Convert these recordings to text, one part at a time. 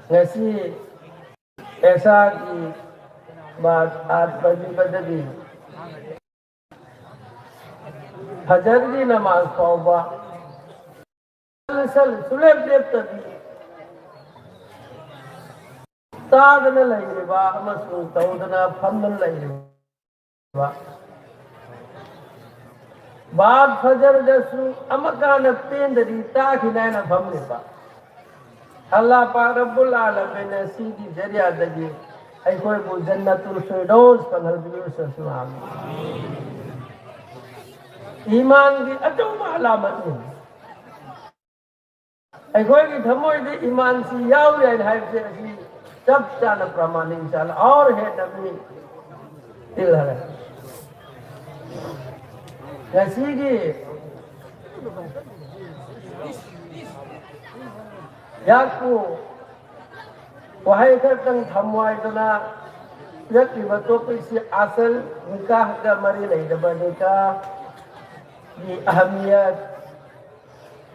ngasi ऐसा की बात आज बजी बदली फजर की नमाज पौबा सल सुलेब लेब तभी तादना लईबा अमसुं तौदना फंदन लईबा बाद फजर दसु अमकान पेंदरी ताखिनाना फमलेबा अल्लाह पाक रब्बुल आलमीन सीधी जरिया दगी अखोई बु जन्नतुल फिरदौस फंगहबियुस आमीन ईमान की अचौबा अलामत नहीं अखोई की थमोई दे ईमान सी याव याय हाय से असली सब चान प्रमाण इंशाल्लाह और है नबी दिल है कैसी की याकू वहाई करतंग थमवाइदना यकी बतोपिक से असल निकाह का मरी नहीं दबा निकाह की अहमियत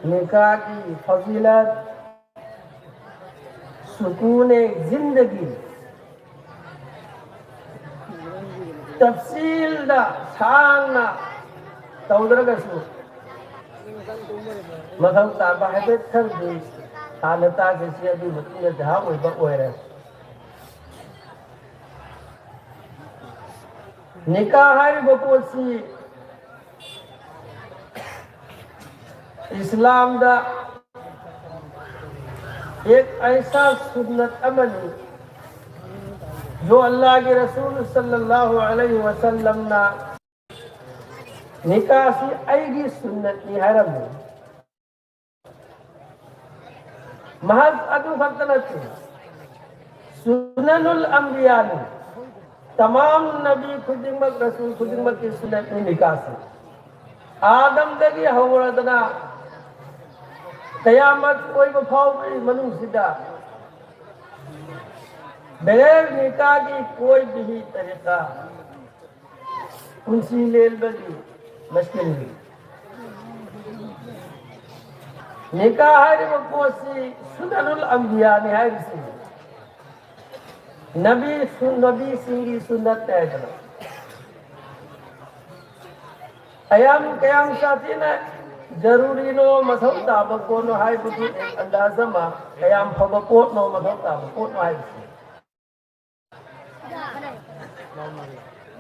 निकाह की फजीलत सुकून जिंदगी तफसील दा सांगना तौदरगसु मगम ताबा है खर दी हालता जैसी अभी मतलब जहाँ वही बक वही रहे निकाह है बपोसी इस्लाम दा एक ऐसा सुन्नत अमली जो अल्लाह के रसूल सल्लल्लाहु अलैहि वसल्लम ना निकाह सी आएगी सुन्नत की हरम में महज अदु फतनत सुन्ननुल अंबिया ने तमाम नबी खुदिमत रसूल खुदिमत की सुन्नत में निकाह से आदम दगी हवरदना कयामत कोई बफाव मनुष्य बगैर निकाह की कोई भी तरीका उनसी लेल बदी मुश्किल है निकाह है वो कोसी सुन्नतुल अंबिया ने है इसी नबी सिंगी सुन्नत है जरा कयाम साथी ने जरूरी नो मसौ ताबको नो हाय बुद्धि अंदाज़ा मा कयाम फबकोट नो मसौ ताबको नो हाय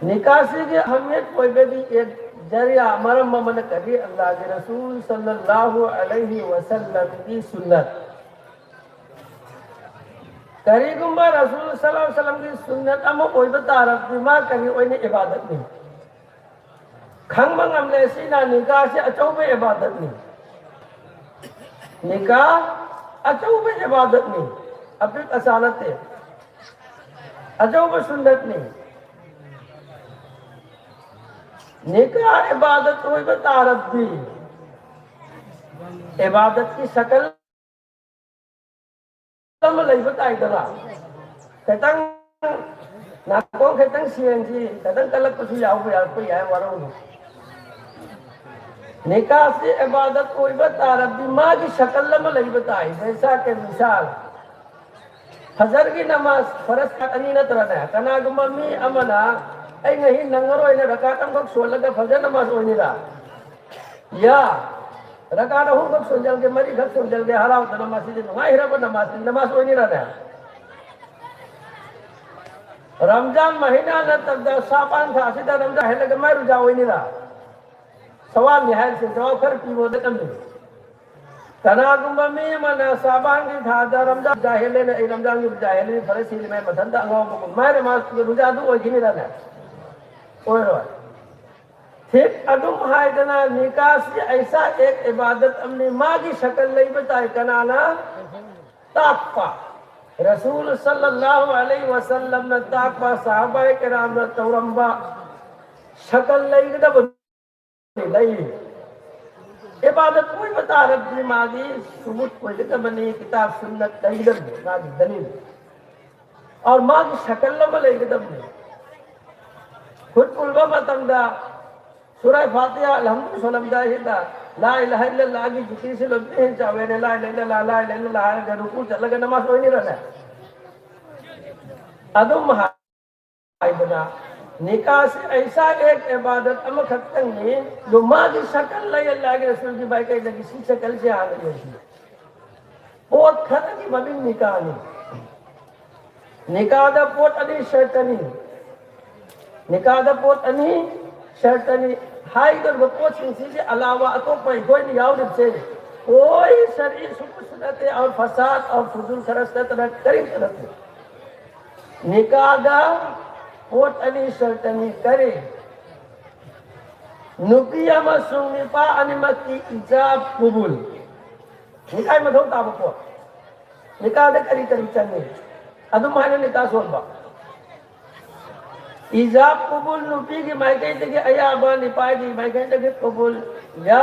निकासी की अहमियत कोई भी एक जरिया मरम मन करी अल्लाह के रसूल सल्लल्लाहु अलैहि वसल्लम की सुन्नत करी गुम्बा रसूल सल्लल्लाहु अलैहि वसल्लम की सुन्नत अमो कोई बता रखती माँ करी कोई ने इबादत नहीं खंग मंगम ले सीना निकाह से अचौबे इबादत नहीं निकाह अचौबे इबादत नहीं अपनी असानत है अचौबे सुन्नत नहीं निकाह इबादत कोई बता रखती इबादत की शक्ल लई बताई दरा कहतंग नाको कहतंग सीएनजी कहतंग कलक कुछ याव यार कोई आए वारों निकाह से इबादत कोई बता रखती माँ की शक्ल लई बताई जैसा के मिसाल फजर की नमाज फरज का अनीनत रहना है कना गुममी अमना ऐ नहीं नंगरो इन्हें रकातम को सोलह का फजर नमाज होनी रहा या रकात हूँ को सोजल के मरी घर सोजल के हराव तो नमाज दिन वहाँ हिरा को नमाज होनी रहा है रमजान महीना न तब द सापान था सीधा रमजान है लगे मैं रुझा होनी रहा सवाल निहायत से जवाब कर पीवो दे कम तना गुम्बमी मना साबान की था रमजान जाहिले ने रमजान की जाहिले फरसी में मथंदा अंगाओं को मैं नमाज रुझा दूँ वो गिनी रहा है ठीक अदुम हायदना निकाह से ऐसा एक इबादत अपनी माँ की शक्ल नहीं बताए कनाना ताकपा रसूल सल्लल्लाहु अलैहि वसल्लम ने ताकपा साहबा किराम ने तौरम्बा शक्ल नहीं दब नहीं इबादत कोई बता रखी माँ की सबूत कोई लिखा बनी किताब सुन्नत दलील माँ की दलील और माँ की शक्ल न नहीं दब खुद कुलबा मतंदा सूरह फातिहा अल्हम्दुलिल्लाह ला इलाहा इल्लल्लाह की जिक्र से लगते हैं चाहे ने ला इलाहा इल्लल्लाह ला इलाहा इल्लल्लाह का रुकू चल लगा नमाज कोई नहीं रहना अदुम हाइदना निकाह से ऐसा एक इबादत अमखतंग ने जो मागी शक्ल लय अल्लाह के रसूल की बाई लगी सी शक्ल से आ गई थी पोत खत की मबिन निकाह ने निकाह दा पोत अनी शर्तनी निकाह दा पोत अनी शर्तनी हाई कर पोत सिंसी से अलावा तो कोई नहीं याद से कोई शरीर सुन्नत और फसाद और फुजूल खरसत न करीम तरफ निकाह दा पोत अनी शर्तनी करे नुपिया मसुंग निपा अनिमती इजाब कुबुल निकाह में धोता बको निकाह दे करी करी चन्ने अदुम हाने निकाह सोलबा इजाब कुबुल नुपी की मायके देगे अया बा निपाई की मायके देगे कुबुल या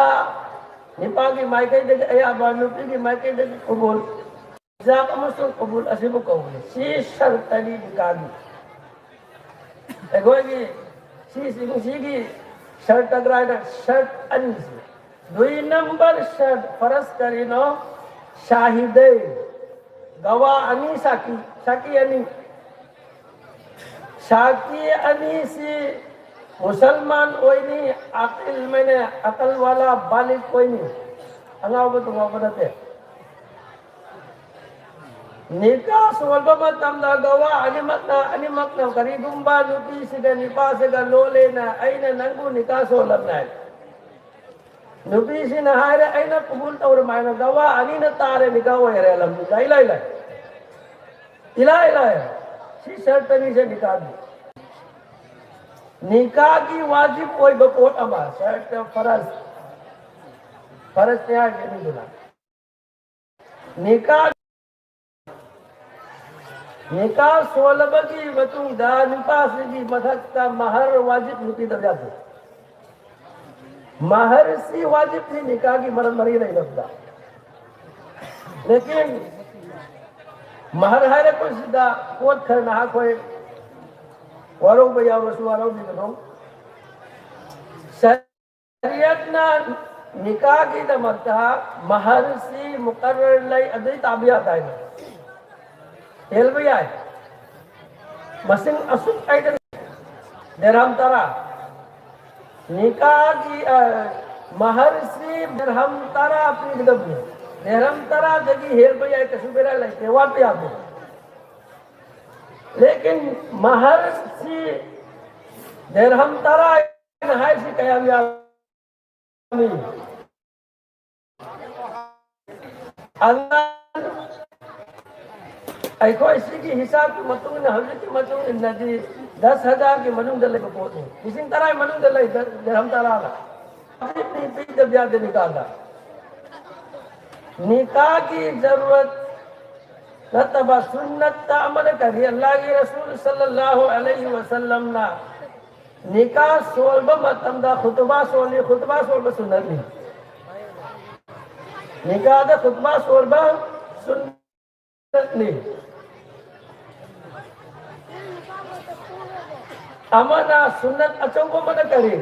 निपा की मायके देगे अया बा नुपी की मायके देगे कुबुल इजाब अमसुंग कुबुल असिबु कौले सी शर्तनी निकाह एगोगी सी शर्ट अग्राइड शर्ट अनिसी 2 नंबर शर्ट फरस करीनो शाहिदे गवाह अनी शाकी अनी सी मुसलमान कोई नहीं अकल मैंने अकल वाला बालिग कोई नहीं अंगाव तो बताते निकाह सोलबा तमदा गवाह अनिमकना करीगुंबा नुपी सिगा निपा सिगा लोलेना अइना नंगु निकाह सोलबना नुपी सिना हारे अइना कबूल तौर मायना गवाह अनिना तारे निकाह वयरे अलहमदुलिल्लाह इला सी शर्तनी से निकाह दी निकाह की वाजिब कोई बपोट अमा शर्त फरज त्याग नहीं बोला निकाह सोलब की बतूं दा निपास की मदद का महर वाजिब होती दर्जा थे महर सी वाजिब थी निकाह की मरद मरी नहीं लगता लेकिन महर है कोई सीधा कोट करना कोई वारो भैया रसू वारो भी बताऊं शरीयत ना निकाह की दमकता महर सी मुकर्रर लई अदई ताबियात है हेल भैया मसिंग असुक आइटम दिरहम तरा निकाह की महर सी दिरहम तरा अपनी गिदब में दिरहम तरा जगी हेल भैया कसुबेरा लाइते वापे आते लेकिन महर सी दिरहम तरा नहाय सी कयामिया अल्लाह इसी की हिसाब की मतों ने हजरत की मतों ने नदी 10,000 के मनुंग दले को पहुंचे इसी तरह मनुंग दले हम तारा अपनी पीठ दबिया दे निकाला निकाह की जरूरत न तबा सुन्नत का अमल करी अल्लाह के रसूल सल्लल्लाहु अलैहि वसल्लम ना निकाह सोलबा मतमदा खुतबा सोलबा सुन्नत नहीं निकाह दा खुतबा सोलबा सुन्नत नहीं अमना सुन्नत अचंगो मन करे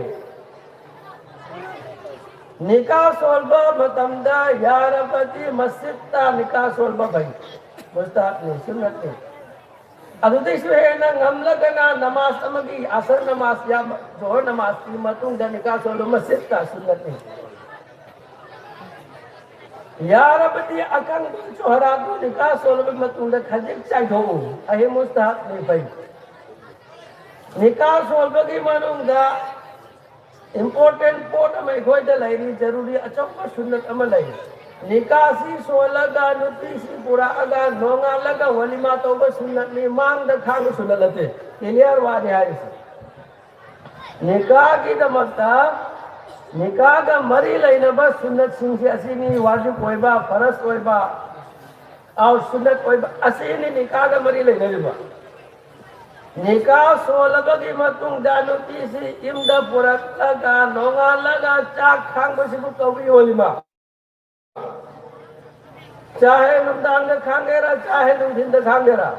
निकाह सोलबा मतमदा यारपति मस्जिद ता निकाह सोलबा भाई मुस्ताहब नहीं सुन्नत नहीं अदुदेश है ना गमलगना नमाज अमगी असर नमाज या जोहर नमाज की मतुं दा निकाह सोलबा मस्जिद ता सुन्नत नहीं यारपति अकन चोहरा को निकाह सोलबा मतुं दा खजिक चाहिए अहे मुस्ताहब नहीं भाई निकाह सोलबा की मनुंगा इम्पोर्टेंट पोट में कोई दलाई जरूरी अचंबा सुन्नत अमल है निकाह सी सोलगा नुपी सी पूरा अगा नोंगा लगा वलीमा तो बस सुन्नत नहीं मांग द खाग सुन्नत है क्लियर वादे है निकाह की दमकता निकाह का मरी लेना बस सुन्नत सिंह से असी नहीं वाजिब कोई बा फरज कोई बा और सुन्नत कोई बा असी नहीं निकाह का मरी लेना बा निकाह सोलबा की मतुं दानुती सी इमदा पुरक लगा नोंगा लगा चाक खांग बसिबु कवि वलीमा चाहे नुमदांग खांगेरा चाहे नुमदिंद खांगेरा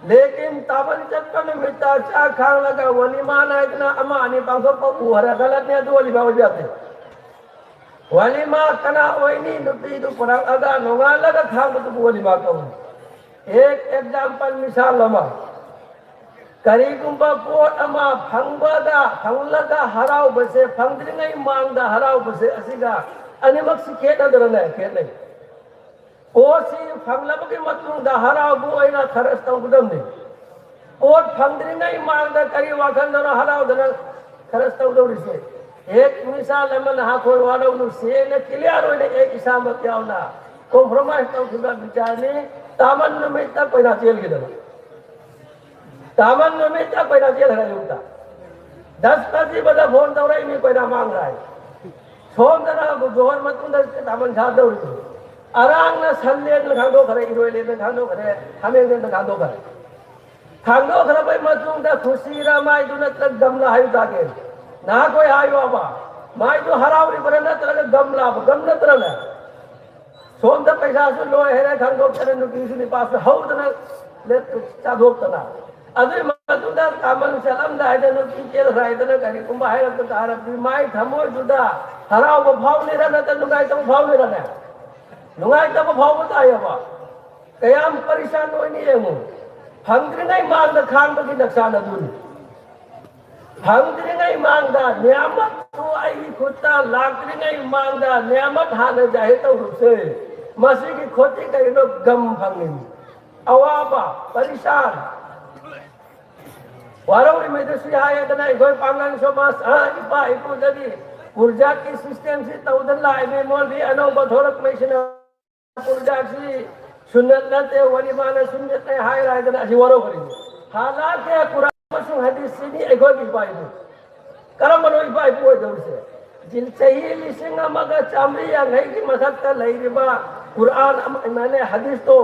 लेकिन ताबन चक्कर मिटा चाक खांग लगा वलीमा ना इतना अमा अनि पांसो पपु हरा गलत ने तो वलीमा हो जाते वलीमा कना ओइनी नुती दु पुरक अगा नोंगा लगा खांग तो वलीमा कवि एक एग्जांपल मिसाल लमा करीगुंबा पोट अमा फंगबदा फंगलगा हराव बसे फंगद्रिंगै मांगदा हराव बसे असिगा अनिमक सि खेददरने खेदनै पोसी फंगलबगे मतुंगदा हराव बु ओइना खरस तौगदमनि पोट फंगद्रिंगै मांगदा करी वाखंदर हराव दन खरस तौदौरिसे एक मिसाल अमन हाखोय वाडौ नु सेने क्लियर होइने एक इसामत यावना कॉम्प्रोमाइज तौखिबा विचारने तामन नुमित तक पैना जेल गिदन तामन में तक पैना जेल है उनका 10 कजी बदा फोन दौराई में पैना मांग रहा है सोम जना जोहर मत उधर तामन छाड़ दौड़ी अरांग न संले न खांदो करे इरोले न खांदो करे हमें न खांदो करे भाई मत उधर खुशी रा माई दुन तक गमला हायु दागे ना कोई हायु आबा माई तो हरावरी पर न तरह गमला गम न तरह सोम द पैसा सु लो हेरे खांदो करे नु किसी ने पास हौ तना ले चादोक तना अभी मतुदा कामन सलाम दायदन केल रायदन करी कुंभा है तो तार माई थमो जुदा हराव भाव ने रहना तो नुगाई तो भाव ने रहना नुगाई तो भाव बताया बा कयाम परेशान होई नहीं है मु हंग्री नहीं मांग द खान बगी नक्सान अदुन हंग्री नहीं मांग दा नियामत तो आई खुदा लागरी नहीं मांग दा नियामत हाने जाए तो रुसे मसी की खोती करी नो गम फंगी अवाबा परेशान वारौरी में तो सिहाय तना इगोय पांगन सोमास इपा इपु जदी ऊर्जा की सिस्टम से तौदल्ला एबे मोल भी अनो बथोरक में सिना ऊर्जा की सुन्नत नते वली माने सुन्नत ने हाय राय तना असि वरो करी हालांकि कुरान मसु हदीस से नहीं इगोय की पाई करम बनो इपा इपु दौर से जिल सही लिसिंगा मगा चामरी या नहीं की मसक लई रिबा कुरान मैंने हदीस तो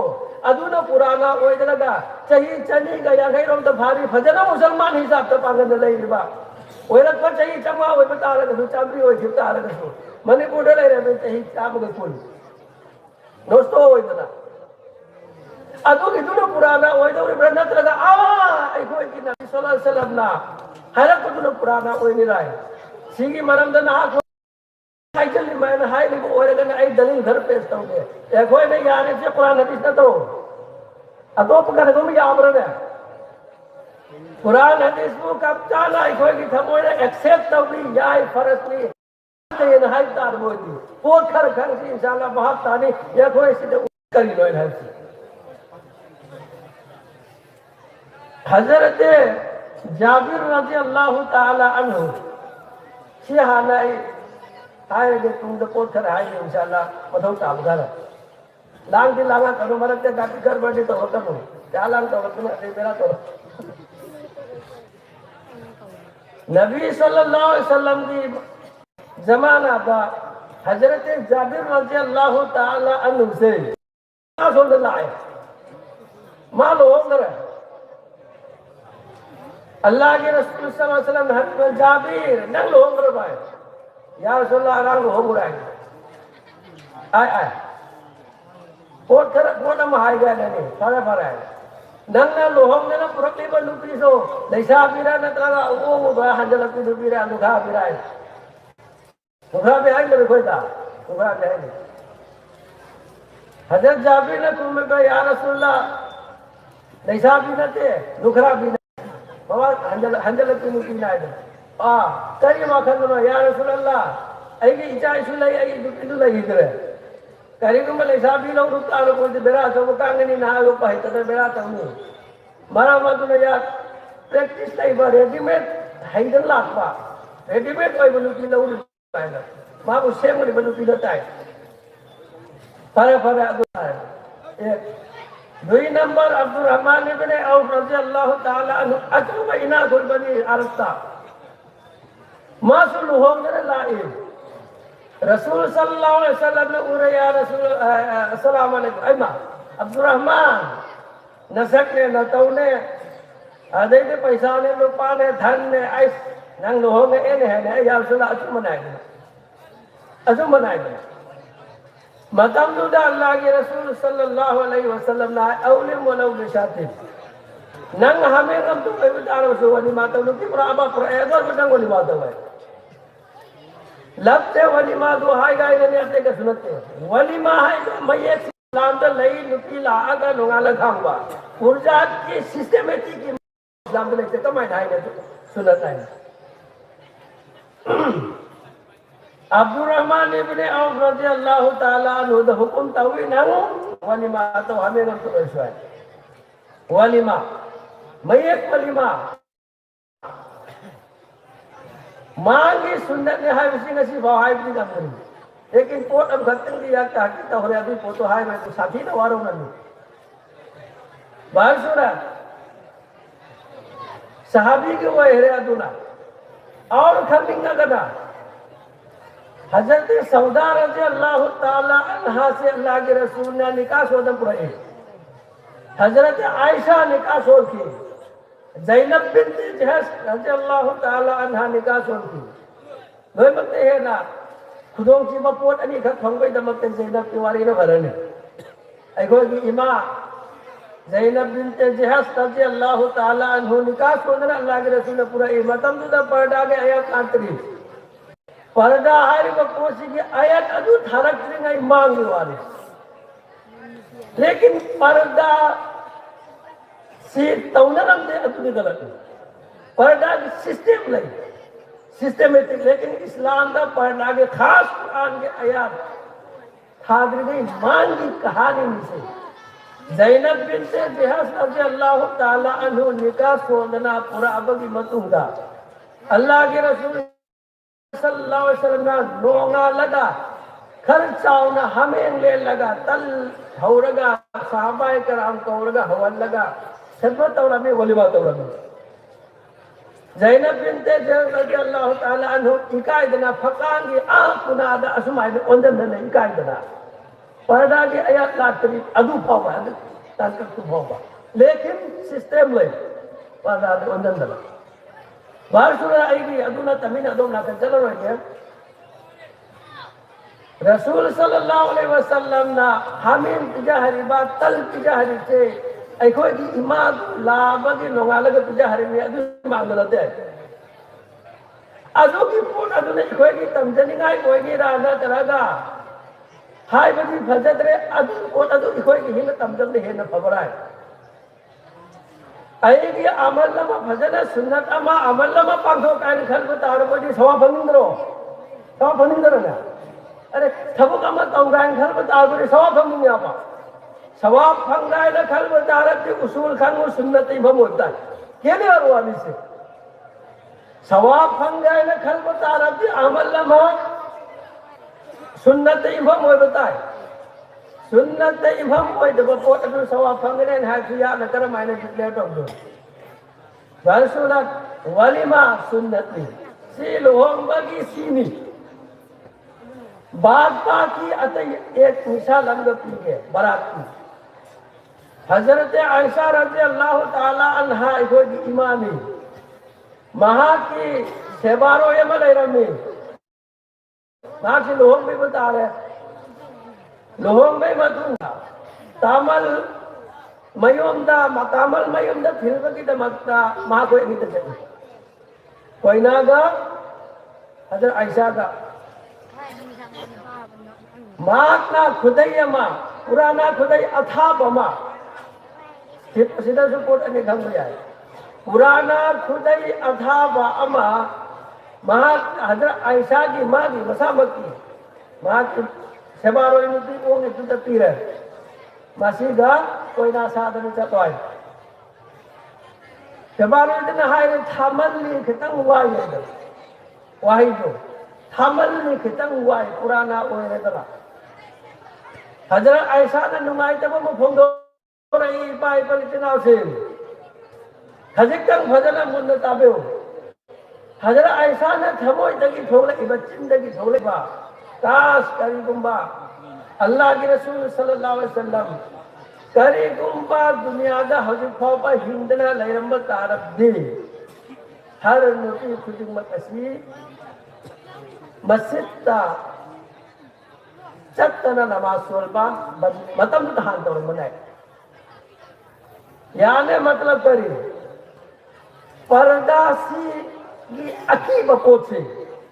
अदुना पुराना ओइदलगा चही चनी गया गैरोम तो भारी फजना मुसलमान हिसाब तो पागन लई रिबा ओइरक पर चही चमा ओइ बता रहा तो चाबरी ओइ जिता रहा तो मणिपुर ले रे चही चाब के कुल दोस्तों ओइदला अदु की दुना पुराना ओइदोरी ब्रनत लगा आ आई कोई की नबी सल्लल्लाहु अलैहि वसल्लम ना हरक दुना पुराना ओइ नि राय सिगी मरम दना हाय चली मैंने हाय नहीं ओरे गने आई दलील घर पेश तौगे ए कोई नहीं यार से कुरान हदीस न तो अदोप कर गम या आमरने कुरान हदीस को कब चाला आई कोई की थमोने एक्सेप्ट तौली याय फरज नहीं ते न हाय तार मोदी वो खर खर से इंशाल्लाह बहुत तानी या कोई से करी लो है हजरत जाबिर रजी अल्लाह ताला अन्हु सिहाना हाय के तुम तो पोत कर हाय इंशाल्लाह मधौ ताबगार लांग दी लांगा करो मरक ते गाटी कर बैठे तो होता नो जालांग तो होता दे मेरा तो नबी सल्लल्लाहु अलैहि वसल्लम की जमाना बा हजरत जाबिर रजी अल्लाह ताला अन्हु से ना सुन लाए मालो होंगे अल्लाह के रसूल सल्लल्लाहु अलैहि वसल्लम हजरत जाबिर नंग होंगे भाई या रसूलुल्लाह रंग हो बुराई आय आय कोट कर कोट हम हाय गया नहीं सारा फरा है नंग ना लोहम ने ना पुरकली पर लुपी सो दैसा पीरा न तला वो बा हंजल की लुपीरा लुखा पीरा है लुखा पे आई ले कोई था लुखा पे आई हजरत जाबिर ने तुम में या रसूलुल्लाह दैसा भी न थे लुखरा भी न बाबा हंजल की लुपी ना है करी माखन में या रसूलुल्लाह ऐगी इचा इसुलाई ऐगी दुकिदु लगी करे करी को मले साबी लोग रुकता लो कोई बेरा सब कांगनी ना लो पाई तो बेरा तमु मारा मत ने यार प्रैक्टिस नहीं बा रेडीमेड हैंडल लाखवा रेडीमेड कोई बनु की लो पाएगा मां को सेम नहीं बनु की लेता है फरे फरे एक दुई नंबर अब्दुल रहमान इब्ने औफ रजी अल्लाह ताला अन्हु अकब इना गुरबनी अरस्ता मासुल होंगे लाए रसूल सल्लल्लाहु अलैहि वसल्लम ने उरे या रसूल अस्सलाम वालेकुम अम्मा अब्दुल रहमान नसक ने नतौने आदे ने पैसा ने रुपा ने धन ने ऐस नंग होंगे एने है ने या रसूल अचु मनाए मतम दुदा अल्लाह के रसूल सल्लल्लाहु अलैहि वसल्लम ना औलिम वलौ बिशातिन नंग हमें कम तो कोई बता रहा सो वली माता लोग की प्राबा प्रयागर बदंग वली माता है लगते वली मां दो हाय गाय ने अपने का सुनते वली मां है मैं एक इस्लाम तो लई नुकी लागा लुंगा लगाऊंगा ऊर्जा की सिस्टमेटिक इस्लाम लेते कमाई हाय ने सुनत है अब्दुर्रहमान इब्ने औफ रज़ियल्लाहु ताला अन्हु द हुकुम तवी नंग वलिमा तो हमें न तो ऐसा वलिमा मयक वलिमा मांगी सुन्नत ने हाय उसी नसी भाव हाय भी नंग लेकिन पोट अब घटन दिया ताकि तो अभी पोतो हाय मैं तो साथी न वारो न बाहर सुना सहाबी के वो हेरे अदुना और खमिंगा गदा हजरत सौदा रज़ियल्लाहु ताला अन्हा से अल्लाह के रसूल ने निकाह सोदन पढ़े हजरत आयशा निकाह सोद की ज़ैनब बिन्त जहश रज़ियल्लाहु ताला अन्हा निकाह सोद की लोई मते है ना खुदों की बपोट अनि खत फंगोई दमते ज़ैनब की वारी न भरने अगो की इमा ज़ैनब बिन्त जहश रज़ियल्लाहु ताला अन्हु निकाह सोदन अल्लाह के रसूल ने पूरा इमतम तो पर्दा के आयत 38 पर्दा हारी बकोसी की आयत अदु थरक नहीं मांगी वाले लेकिन पर्दा से तौनरम दे अदु गलत पर्दा की सिस्टम नहीं सिस्टमेटिक लेकिन इस्लाम का पर्दा के खास कुरान के आयत थादरी गई मांगी कहानी में से ज़ैनब बिन्त जहश रज़ियल्लाहु ताला अन्हु निकाह सोदना पूरा अबगी मतूंगा अल्लाह के रसूल सल्लल्लाहु अलैहि वसल्लम ना नोंगा लगा खर्चाउना हमें ले लगा तल हौरगा सहाबाए कराम कौरगा हवन लगा खिदमत तौरा में वलीमा तौरा में ज़ैनब बिन्त जहश रज़ियल्लाहु ताला अन्हु इकायदना फकांगी आकुनादा असमाय ओंदन ने इकायदना पर्दा के आयत लातरी अदु पावा ताकत तो पावा लेकिन सिस्टम ले पर्दा के ओंदन दला बाहर सुना आएगी अदुना तमीन अदोम ना चलो रहे रसूल सल्लल्लाहु अलैहि वसल्लम ना हमीन तिजाहरी बात तल तिजाहरी से अखोई की इमाद लाबगी नोंगालग तिजाहरी में अदु मांगलते अदु की पूर्ण अदुने अखोई की तमजनिगाई कोई की राना तरगा हाय बजी फजत रे अदु कोट अदु अखोई की हिम तमजन ने न फबराय आएगी अमल लमा भजन सुन्नत अमा अमल लमा पांचो काइन खल तार बजी सवा फंगिंद्रो ना अरे थबुक अमा तौगाइन खल तार बजी सवा फंगिंग आपा सवा फंगाय न खल तार के उसूल खान सुन्नत ही भम होता है केने और वाली से सवा फंगाय न खल तार के अमल लमा सुन्नत ही भम होता है सुन्नत इभम कोई दबो पोट अदु सवा फंगने है किया न कर मायने जितले तो दो बरसुलत वलिमा सुन्नती सील होम बगी सीनी बात की अतई एक मिसाल अंग पी के बारात की हजरत आयशा रज़ियल्लाहु ताला अन्हा को इमामी महा की सेवारो ये मलैरमी बाकी लोग भी बता रहे लोहों में मतूंगा तामल मयूमदा तामल मयूमदा फिल्म की दमकता माँ को एक चली कोई ना गा हजर आयशा का माँ ना खुदाई माँ पुराना खुदाई अथा बमा सीधा सुपोट अने घम जाए पुराना खुदाई अथा बमा माँ हजर आयशा की माँ की मसामत की माँ की सेबारो इनुti uang itu tertira masih gak koi nasa dan capai sebaro itu na hai thamal ni kitang wai itu wai itu thamal ni kitang wai purana oi itu lah Hazrat Aisyah na nungai tabo mo phongdo rai pai palitina sin hazikang bhajana munna tabeo Hazrat Aisyah na thamoi dagi thole ibachin dagi thole ba काश करी गुम्बा अल्लाह के रसूल सल्लल्लाहु अलैहि वसल्लम करी गुम्बा दुनिया का हजूफा पर हिंदना लैरंब तारब दे हर नोटी खुदिंग मकसी मस्जिद ता चत्तना नमाज सोलबा मतम तहान तो मनाए याने मतलब करी परदासी की अकी बपोत से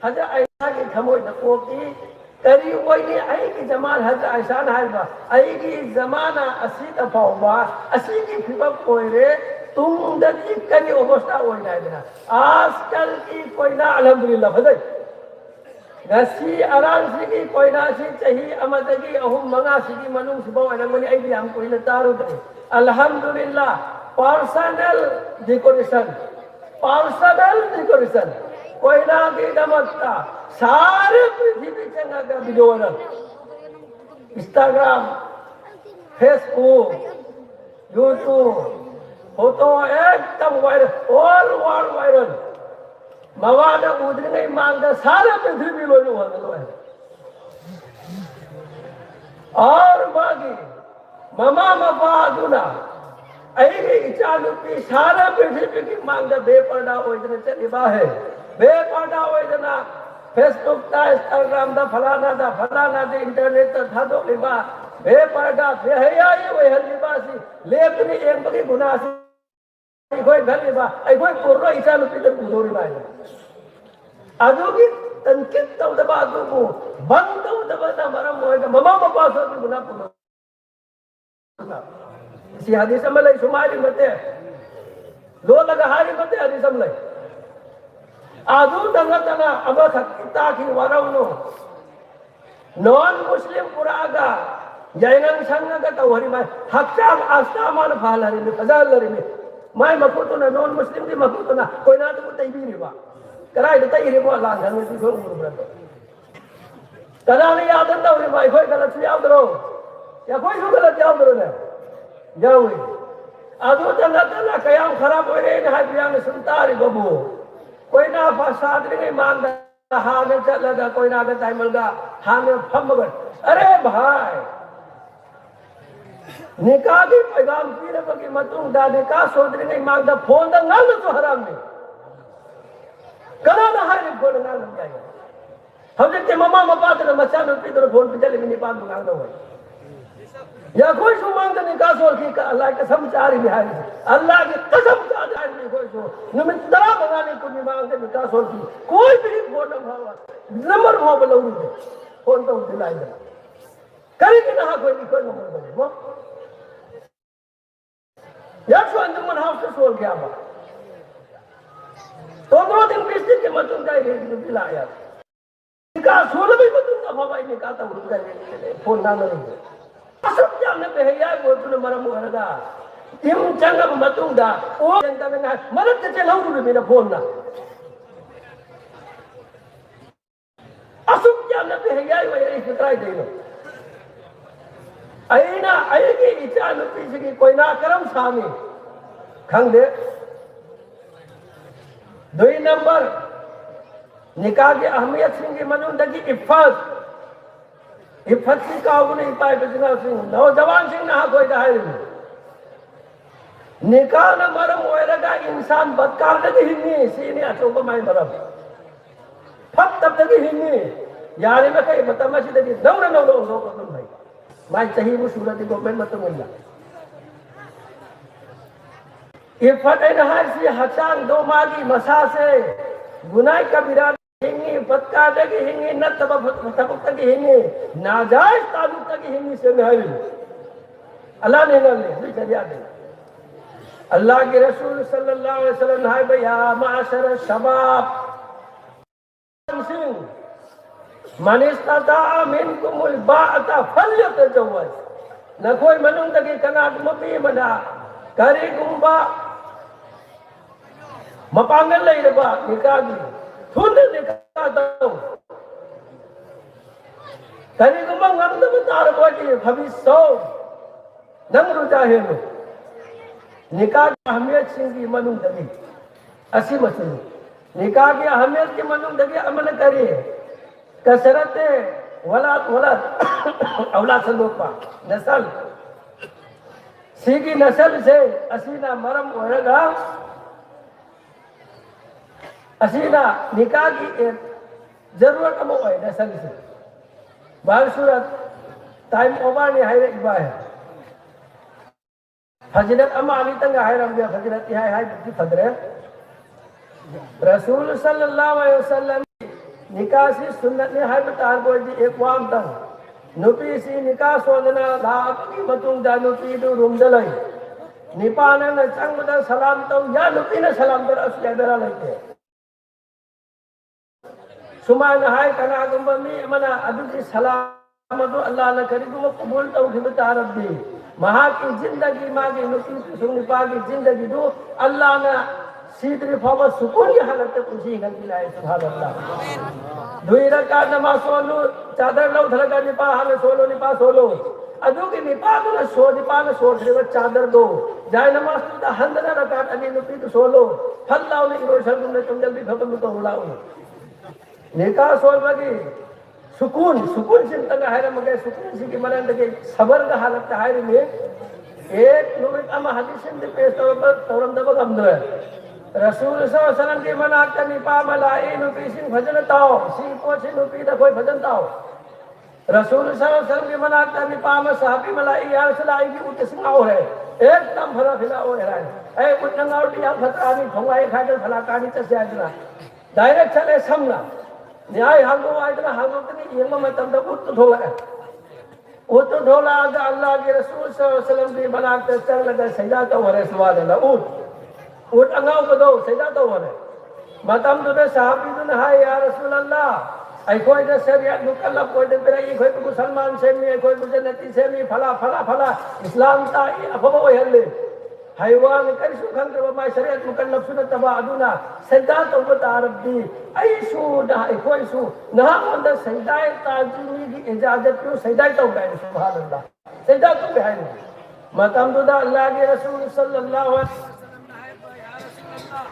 हजरत आयशा की खमोई नको की करी वही नहीं आई की जमान हजरत आयशा ना है बा आई की जमाना असी दफाओ बा असी की फिबब कोई रे तुंगदगी करी अवस्था ओइनाइदना आजकल की कोइना अल्हम्दुलिल्लाह फजै ngasi arang sigi koina si chahi amadagi ahum manga sigi manung sibaw anamani ai diam koina taru dai alhamdulillah personal decoration Koyna की नमकता सारे पृथ्वी चंगा का video Instagram Facebook YouTube photo एकदम वायरल ऑल वर्ल्ड वायरल मवाद उधर नहीं मांगता सारे पृथ्वी लोग है और बाकी ममा मफादुना ऐसे इचालुपी सारा पृथ्वी की मांगता बेपर्दा ओइजना चली बाहे बेपर्दा ओइजना फेसबुक दा इंस्टाग्राम दा फलाना दे इंटरनेट दा था तो लिबा बेपर्दा बेहयाई वे हलिबासी लेपनी एक बगी गुनासी कोई घलिबा ऐ कोई पुरो इचालुपी दा बुदोरी बाय अदुगी तनकित तवदबा अदुगु बंद तवदबा ना मरम होएगा ममा मपासो की गुना पुरो si hadis amalai sumari mate lo laga hari mate hadis amalai adu danga aba khata ki warauno non muslim puraga jainan sanga ka tawari mai hakam astaman falari me fazalari me mai makuto na non muslim di makuto na koi na tu tai bi ni ba karai da tai ri bo la ngan me so umur bra kana ni yadan da ri mai koi galat yaad ro ya koi su galat yaad ro ne जाओ आदो तला कयाम खराब हो रहे हैं बिया में सुनतारी बबू कोई ना फसाद नहीं मांगता हाँ में चलगा कोई ना गता मलगा हाँ में फमगर अरे भाई निकाह की पैगाम पीने की मतूं दा निकाह सोदरी नहीं मांगता फोन दा नल तो हराम में करा ना है फोन नल जाएगा हम जब ममा मपात ने मचा में पी तो फोन पे चले में निपात मांगता हुआ या कोई सो मांगता निकाह सोल की अल्लाह की कसम चारी बिहारी अल्लाह की कसम चारी नहीं कोई सो नमित दरा बनाने को नहीं मांगते निकाह सोल की कोई भी फोन नंबर भाव बलौरी दे फोन तो दिलाई दे करेगी ना कोई नंबर बने वो या सो अंजुमन हाउस से सोल क्या बा तो 2 दिन 20 दिन के मतुन का रेट दिलाया निकाह सोल भी मतुन का भाव निकाह तो रुका फोन ना नहीं असब जाने पे है यार वो तूने मरम होगा इम चंगब मतुंगा ओ जनता में ना मदद के चलाऊ रू मेरा फोन ना असब जाने पे है यार वो ये फिक्राई दे लो आईना आएगी इच्छा में पीछे की कोई ना करम सामी खंग दे 2 नंबर निकाह की अहमियत सिंह मनुंदगी इफ़त की काबू नहीं पाए बिजना सिंह नौजवान सिंह ना कोई दाहिर निकाह न मरम होएगा इंसान बदकार लगी हिन्नी सीने अचोक माई मरम फट तब तक हिन्नी यानी में कहीं मतलब मसी तक नौ को तुम भाई माई चाहिए वो सूरत को मैं मतलब मिला इफ़त नहार सी हचान 2 मागी मसा से गुनाह कबीरा हिंगी बदका देगी हिंगी न तब तक हिंगी नाजायज ताल्लुक तक हिंगी से नहीं अल्लाह ने ले शरिया दे अल्लाह के रसूल सल्लल्लाहु अलैहि वसल्लम है भैया माशर शबाब मन इस्ता मिनकुमुल बाअता फल्यतजवज न कोई मनुन तक कनाट मपी मना करी गुंबा मपांगल ले बा निकाह की थुन निकाह दो करी गुंबा ngam तो तार कोई भविष्य नंग रुचाहे लो निकाह की अहमियत सिंगी मनुन दगी असी मसली निकाह की अहमियत की मनुन दगी अमल करे कसरत वलाद औलाद संदोपा नस्ल सीगी नस्ल से असीना मरम होएगा असीना निकाह की जरूरत अब है नस्ल से बाल सूरत टाइम ओवर ने हाय इबा है फजरत अमा अली तंग हाय रबिया फजरत हाय की फजर रसूल सल्लल्लाहु अलैहि वसल्लम निकाह से सुन्नत ने हाय बता को दी एक वाम तंग नुपी सी निकाह सोदना दा की मतुंग दा नुपी दु रूम दलाई निपान चंग सलाम तो या नुपी सलाम तर असुदरा लेते सुमान हाय कनागुंब मी अमना अदुगी सलाम अदु अल्लाह न करीगुम कबूल तौखिब तारबी महा की जिंदगी मागी नुपी सुन निपा की जिंदगी दो अल्लाह ने सीधे फाव सुकून की हालत तक खुशी गंदी लाए सुभान अल्लाह दुई रकात नमाज सोलो चादर लो धरका निपा हाल सोलो निपा सोलो अदु की निपा तो सो निपा ने सो रे चादर दो जाय नमाज तो हंदना रकात अनी नुपी तो सोलो फल्लाह ने इरोशन तुमने तुम जल्दी खत्म तो हुलाओ निकाह सोल बगी सुकून सुकून चिंता है मगे सुकून सी की मरन के सबर का हालत है में एक नुमित अम हदीस में पेश तौरम दब गमदो रसूल सल्लल्लाहु अलैहि वसल्लम की मना कर निपा मलाई नुपी सिंह भजन ताओ सी को सी नुपी दा कोई भजन ताओ रसूल सल्लल्लाहु अलैहि वसल्लम की मना कर निपा में साहबी मलाई यार सलाई की उठ सिंगाओ है एकदम भला फिला ओ है ए उठंगाओ दिया फतरानी भंगाई खाकर भला कानी तसे आजना डायरेक्ट चले समना न्याय हांगो आइतना हांगो तनी येमा मतम दा उत ढोला आगा अल्लाह के रसूल सल्लल्लाहु अलैहि वसल्लम की बना के चल लगा सजदा तो वरे सवाल है उठ अंगाव को दो सजदा तो वरे मतम तो साहबी तो हाय या रसूल अल्लाह आई कोई दे शरीयत मुकल्लफ कोई दे बेरा कोई मुसलमान से में कोई जन्नती से में फला फला फला इस्लाम ता अफबो हल्ले हैवान कर सुखन के माय शरीयत मुकल्लफ सुन तबा अदुना सजदा तो बता रब्बी ऐसु ना कोई सु ना अंदर सजदा ताजीमी की इजाजत क्यों सजदा तो गए सुभान अल्लाह सजदा तो गए मतम तो अल्लाह के रसूल सल्लल्लाहु अलैहि वसल्लम है या रसूल अल्लाह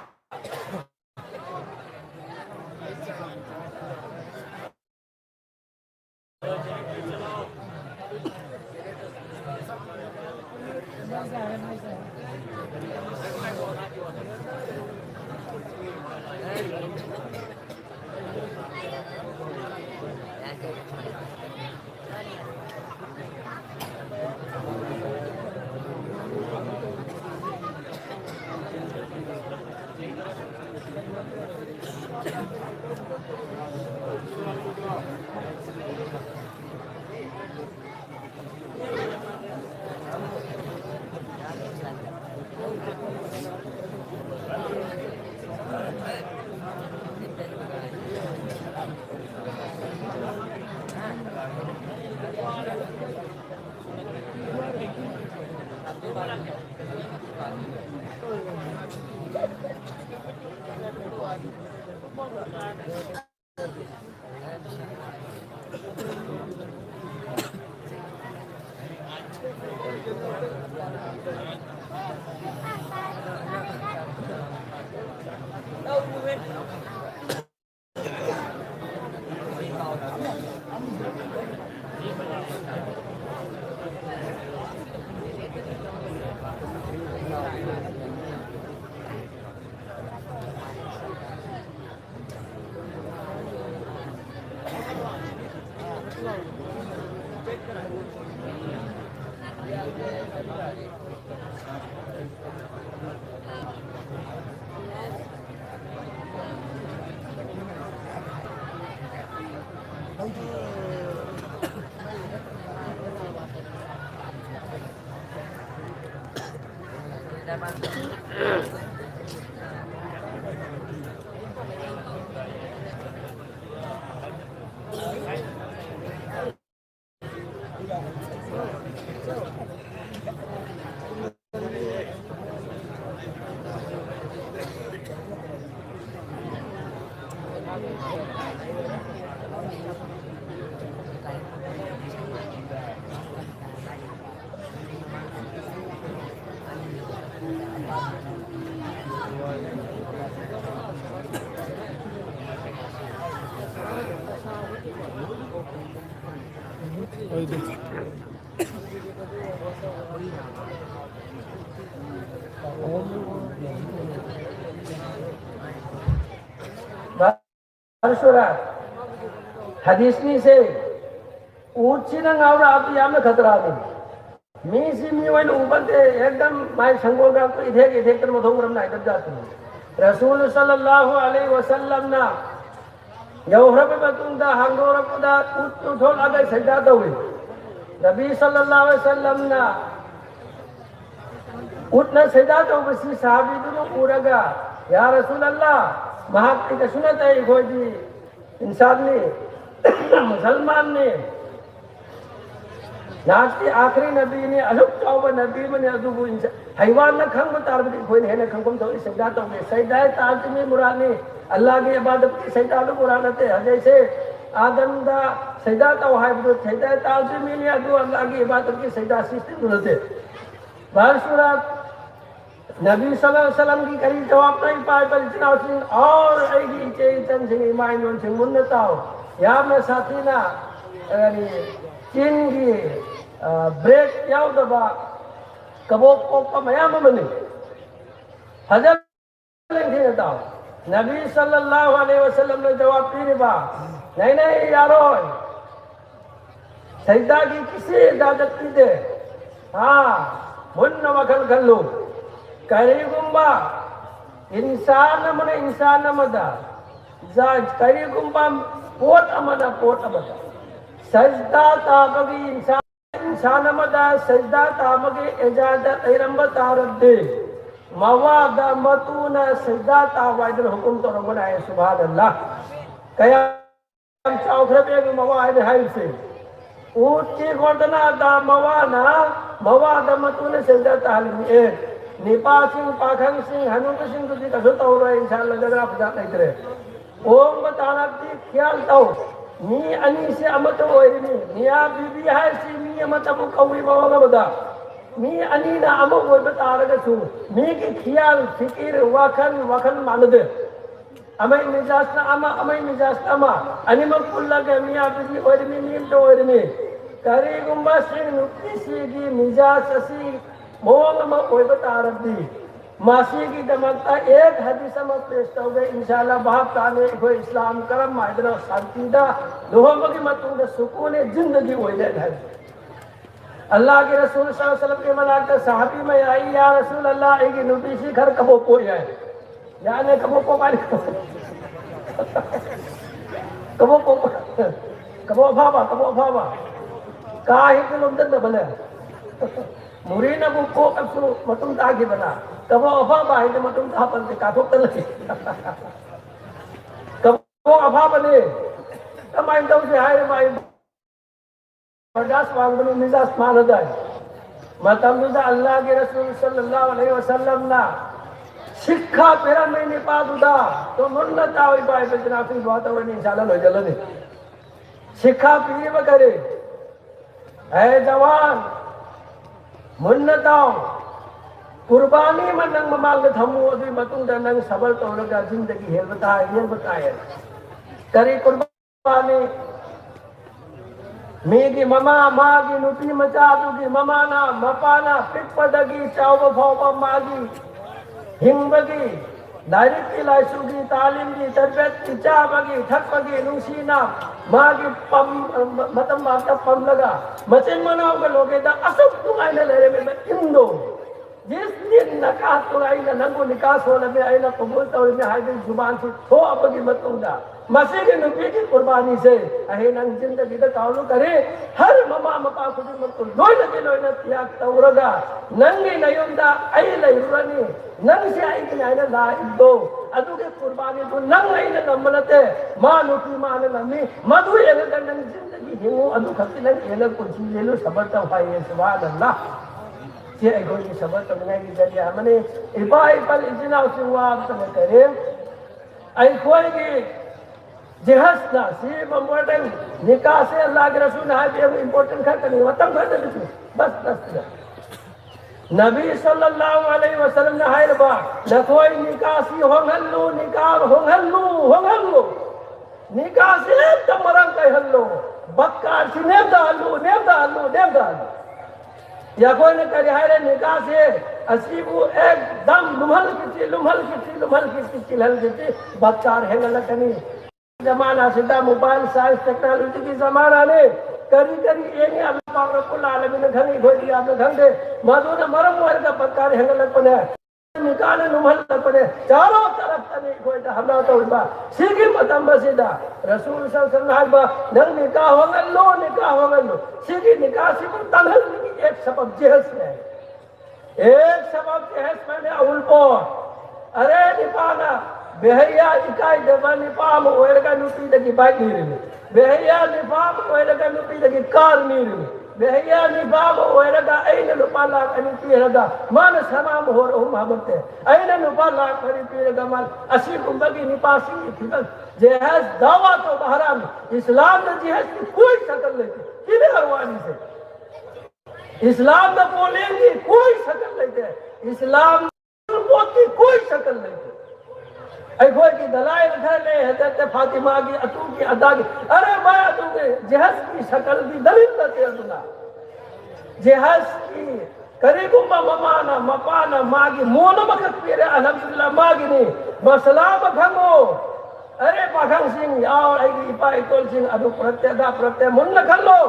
हदीस में से ऊंची न गावड़ा आप या में खतरा नहीं मी सी मी वन ऊपर ते एकदम माय संगोल का तो इधे कर मधोरम ना इधर जाते हैं रसूल सल्लल्लाहु अलैहि वसल्लम ना यौहरब बतुंदा हंगोर पदा उत थोल आगे सजदा हुए नबी सल्लल्लाहु अलैहि वसल्लम ना ꯎꯠꯅ ꯁꯩꯗꯥ ꯇꯧꯕꯁꯤ ꯁꯥꯍꯥꯕꯤꯗꯨꯅ ꯎꯔꯒ ꯌꯥ ꯔꯁꯨꯂꯜlah ꯃꯍꯥꯛꯇꯤ ꯀꯩꯁꯨ ꯅꯠꯇꯦ ꯑꯩꯈꯣꯏꯗꯤ इंसानी मुसलमान ने नास्ती आखिरी नबी ने अलग चाव नबी ने अदुबु हैवान न खंग तारबदी कोई ने न खंगम तो सजदा तो सजदा ताजमी मुरानी अल्लाह की इबादत की सजदा लो मुरानते जैसे आदम दा सजदा तो है सजदा ताजमी ने अदु अल्लाह की इबादत की सजदा सिस्टम होते बार सूरत नबी सल्लल्लाहु अलैहि वसल्लम की करी जवाब नहीं पाए पर इतना सिंह और ऐगी चेतन सिंह माइनों सिंह मुन्नताओ या मैं साथी ना यानी चीन की ब्रेक याव दबा कबो को मया ममनी हजर लेंगे ताओ नबी सल्लल्लाहु अलैहि वसल्लम ने जवाब दी बा नहीं नहीं यारो सजदा की किसी इजाजत नहीं दे हाँ मुन्न वखल कर लो करीगुंबा इंसान मने इंसान मदा जाज करीगुंबा पोट अमदा सजदा ताबगी इंसान मदा सजदा ताबगी इजाजत इरंब तारद्दे मवादा मतूना सजदा तावाइदर हुकुम तो रंगना है सुभान अल्लाह कया चौखरे पे मवाद है से ऊट की गोदना दा मवादा मतूना सजदा तालिम ए निपासिंग पाखंग सिंह हनुक सिंह तुझे कसो तौर है इंशाल्लाह जरा पता नहीं करे ओम बताना दी ख्याल तो मी अनी से अमत ओइरनी मिया बीबी है सी मी अमत अबु कवी बाबा बता मी अनी ना अमो वो बता रहा छु मी की ख्याल फिकिर वखन मान दे अमय मिजाज ना अमय मिजाज अमा अनी म कुल्ला के मिया बीबी ओइरनी नीम तो ओइरनी करी गुंबा सिंह नुकी सी की मिजाज सी मोंग में कोई बता रही मासी की दमकता एक हदीस में पेश हो गए इंशाल्लाह बाप ताने कोई इस्लाम करम माइदरा शांति दा लोगों की मतों के सुकून जिंदगी हो जाए अल्लाह के रसूल सल्लल्लाहु अलैहि वसल्लम के मलाक सहाबी में आई या रसूल अल्लाह एक नबी सी घर कबो को है यानी कबो को मारी कबो भावा काहे के लोग दंड भले मुरीना को अपसु मतुम तागे बना कबो अफा बाहे ने मतुम ता पंते काठो तल कबो अफा बने तमाई दो से हाय माई बर्दाश्त वांग बने मिजाज मान जाए मतम दुदा अल्लाह के रसूल सल्लल्लाहु अलैहि वसल्लम ना शिक्षा पेरा महीने बाद उदा तो मुन्नत आई बाय बजनाफी बात हो नहीं इंशाल्लाह हो जलने शिक्षा पीए करे है जवान मुन्नताओ कुर्बानी में नंग ममाल थमु अदुई मतुंग दा नंग सबल तौरगा जिंदगी है बताए करी कुर्बानी मेगी ममा मागी नुपी मचादुगी ममाना मपाना पिटपदगी चाव फौप मागी हिंबगी दारिक की लाइसुगी तालीम की तरबियत की चाबगी ठकपगी नुसीना मागी पम मतम माता पम लगा मचिन मनाओ के लोगे दा असुक तुआइना लेरे में इंदो जिस दिन नकाह तुआइना नंगो निकास होने में आइना कबूल तौर में हाय दिन जुबान से थो अपगी मतुंगा मसीह के नबी की कुर्बानी से अहे नंग जिंदगी दा ताउलु करे हर ममा मपा खुदी मत लोय लगे लोय न त्याग तौरगा नंगी नयुंदा आई लयुरनी नंग से आई के आइना ला इदो अदु के कुर्बानी तो नंग आई न नमलते मा नुपी मा न नमी मधु एल नंग जिंदगी हिमो अदु खति नंग एल कुछ लेलो सबर तो हाय सुभान अल्लाह जे एगो की सबर तो बनाई की जरिया हमने इबाई पर इजना उवा तो करे आई कोई की जहसना सिर्फ इम्पोर्टेंट निकाह से अल्लाह के रसूल है भी इम्पोर्टेंट खर्च नहीं वतन खर्च नहीं बस नबी सल्लल्लाहु अलैहि वसल्लम ने हायर बा न कोई निकाह सी होंगल्लू निकाह से तमरंग कह हल्लो बक्कार सी नेवदालू या कोई ने करे हायर निकाह से असीबू एकदम लुमहल की हल की बक्कार है लटनी जमाना सीधा मोबाइल साइंस टेक्नोलॉजी की जमाना ने करी ये नहीं अल्लाह पाक रब्बुल आलमीन घनी गोदी आपने घंटे मधु ने मरम वर का पक्का है लग पने निकाले नुमल लग पने चारों तरफ तने कोई हमला तो बा सीगी मतम बसीदा रसूल सल्लल्लाहु अलैहि वसल्लम नंग निकाह होगल लो सीगी निकाह सी पर तंगल एक सबब जेहस है एक सबब है मैंने उल्पो अरे निपाना बेहया इकाई देवा निपाम ओएरगा नुपी दगी बाइक नीरिमी बेहया निपाम ओएरगा नुपी दगी कार नीरिमी बेहया निपाम ओएरगा ऐन नुपा लाख अनि पीरगा मान सनाम हो रहो माबते ऐन नुपा लाख अनि पीरगा मान असी कुंबगी निपासी फिबल जेहस दावा तो बहराम इस्लाम ने जेहस की कोई शकल नहीं किने अरवानी से इस्लाम में बोलेंगे कोई शकल नहीं है इस्लाम की कोई शकल नहीं है अखोई की दलाइल घर ले हजरत फातिमा की अतू की अदा की अरे मैं अतू के जहस की शकल की दलील करते अतुना जहस की करीबुम्मा ममाना मपाना मागी मोन मखत पीरे अल्हम्दुलिल्लाह मागी ने बसलाम खंगो अरे पाखंग सिंह याओ आई इपाई तोल सिंह अदु प्रत्यदा प्रत्य मुन्न खल्लो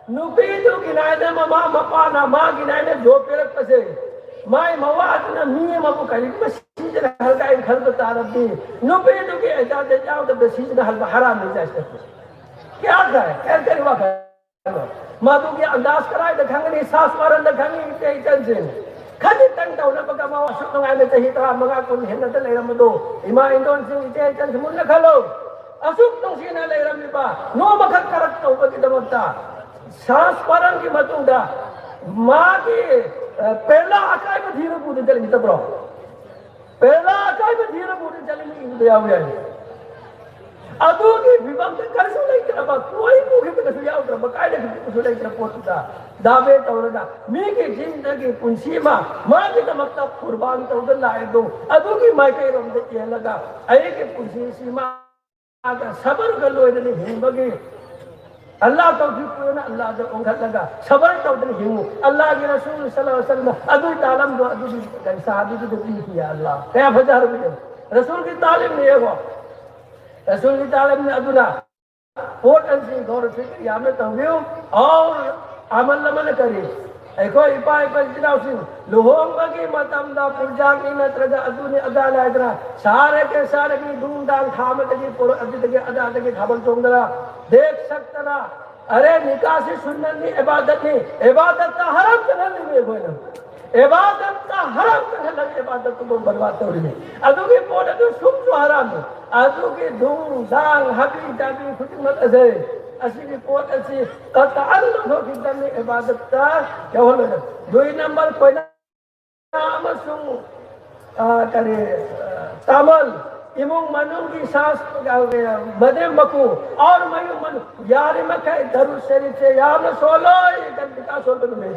नुपीदु गिनायने ममा मपाना मागी नायने जो पेरक पसे माय मवाद न मिय मबु कली मसीज न हलका इन खल तारबी नुपीदु के इजाजत जाओ तो मसीज न हल हराम नहीं जा सकते क्या करे कर करी वा मादु के अंदाज कराए दखंगनी सास मारन दखंगी ते चन से खदी तंग तौ न बगा मा सुत नगाय में तही तरा मगा कुन हेन त लेरम दो इमा इंडोन से इते चन से मुन खलो असुक तो सीना लेरम बा नो मखक करत तो बगी दमता सास मारन की मतुंदा मां की पहला अकाई में धीरे पूरे चलेंगे तब रहो पहला अकाई में धीरे पूरे चलेंगे दिया हुआ है अदू की विवाह में कर सो नहीं करबा कोई मुखे पे कसो याव करबा काय देखि कसो नहीं कर पोतदा दावे तवरदा मी की जिंदगी पुंसी मां की तमक्ता कुर्बान तवद लाए दो अदू की माय के रम दे ये लगा अये के पुंसी सीमा आगा सबर गलो इने हिंबगे अल्लाह तौफीक को ना अल्लाह दे उंगत लगा सबर तवदन हिमु अल्लाह के रसूल सल्लल्लाहु अलैहि वसल्लम अदू तालम दो अदू की साहबी की दी किया अल्लाह क्या हजार रुपए रसूल की तालीम नहीं है वो रसूल की तालीम ने अदुना पोटन से गौर फिक्र या में तव्यो और अमल नमन करे एको इपाई पर जिनाउसिन लोहोंग बगी मतम दा पुरजा की नत्रगा अदुने अदाला इतना सारे के सारे की धूमधाम खाम तगी पुर अदित के अदा तगी खबर चोंगरा देख सकता अरे निकाह से सुन्नत नहीं इबादत का हराम करने में कोई ना इबादत का हराम करने लगे इबादत को बर्बाद हो रही अदू की पोट तो सुम जो हराम है अदू की धूम धाम हबी जाबी खुशमत अजे असी की पोट असी कताल्लुक हो की दम इबादत का क्या हो लगा दो नंबर कोई नाम सुम करे तामल इमुंग मनुंग की सांस बदे मकू और मयू मन यार मखे दरुद शरीफ से यार न सोलो ये निकाह सोल में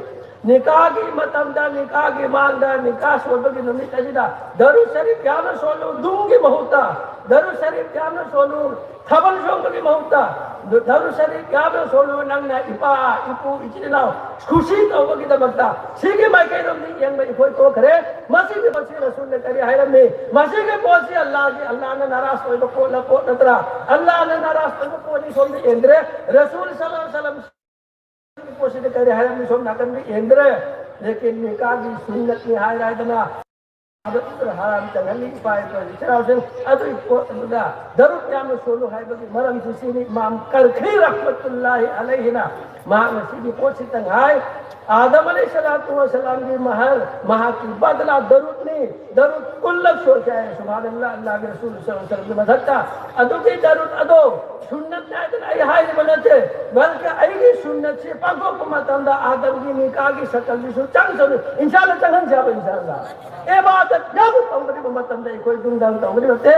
निकाह की मतमदा निकाह की मानदा निकाह सोल की नमी तजिदा दरुद शरीफ यार न सोलो दूंगी बहुता दरुद शरीफ यार न सोलो थबल सोंग की बहुता दरुद शरीफ यार न सोलो नंगना इपा इपू इचिलाओ खुशी तो होगी दमकता सीगे मायके नमी यंग में कोई तो करे मसीह के बच्चे रसूल ने करी है में मसीह के पहुंची अल्लाह की अल्लाह ने नाराज होए तो को नतरा अल्लाह ने नाराज होए तो कोनी सोम इंद्र रसूल सल्लल्लाहु अलैहि वसल्लम की कोशिश करे है में सोम नाकन में इंद्र लेकिन निकाह की सुन्नत में हाय रायदना हराम चंगली पाए पर चराउसन अदु को दरु क्या में सोलो है बगी मरम सुसी इमाम करखी रहमतुल्लाह अलैहि ना मा मसीह पोछि तंगाय आदम अलैहिस्सलातु वस्सलाम की महल महा की बदला दरूद ने दरूद कुल्लक सोचा है सुभान अल्लाह अल्लाह के रसूल सल्लल्लाहु अलैहि वसल्लम मदता अदु की दरूद अदो सुन्नत ना आई हाय बनते बल्कि आई सुन्नत से पाको को मतंदा आदम की निकाह की शक्ल भी सो चंग सो इंशाल्लाह चंगन से इंशाल्लाह इबादत जब तंबरी मतंदा कोई दुंदाम तंबरी होते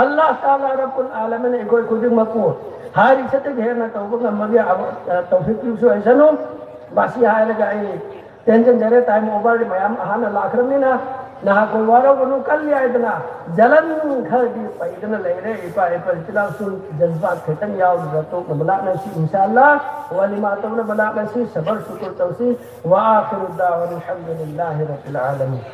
अल्लाह ताला रब्बुल आलमीन कोई खुद मको हारी सते घेरना तो मगे तौफीक सो ऐसनो बासी हाय लगा टेंशन जरे टाइम ओवर मयाम हान लाखरमनिना ना को वारो को कल लिया इतना जलन घर दी पैदन ले रे इपा इपा इतना सुन जज्बात खतन याव तो बला नसी इंशाल्लाह वलिमा तो बला नसी सबर शुक्र तौसी व आखिर दावा अल्हम्दुलिल्लाहि रब्बिल आलमीन।